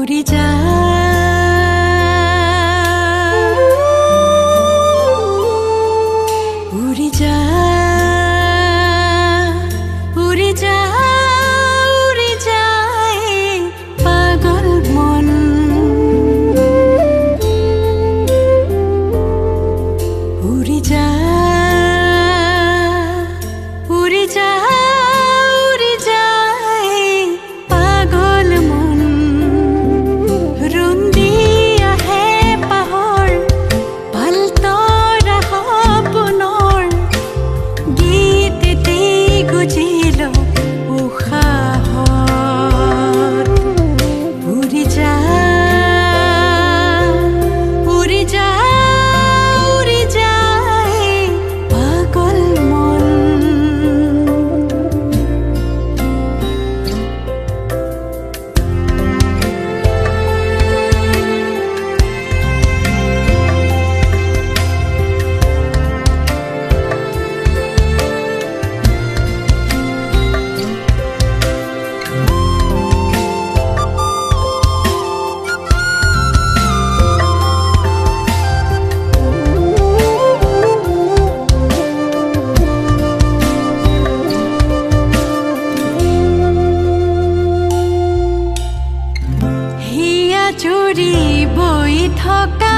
উৰি যা উৰি যা উৰি যা উৰি যায় পাগল মন উৰি যা উৰি যা উৰি যায় পাগল মন ৰুন্দি আহে পাহৰ পালতৰা সপোনৰ গীতটি গুজিল উশাহত উৰি যা উৰি যা উৰি যায় পাগল মন হিয়া চুৰি বৈ থকা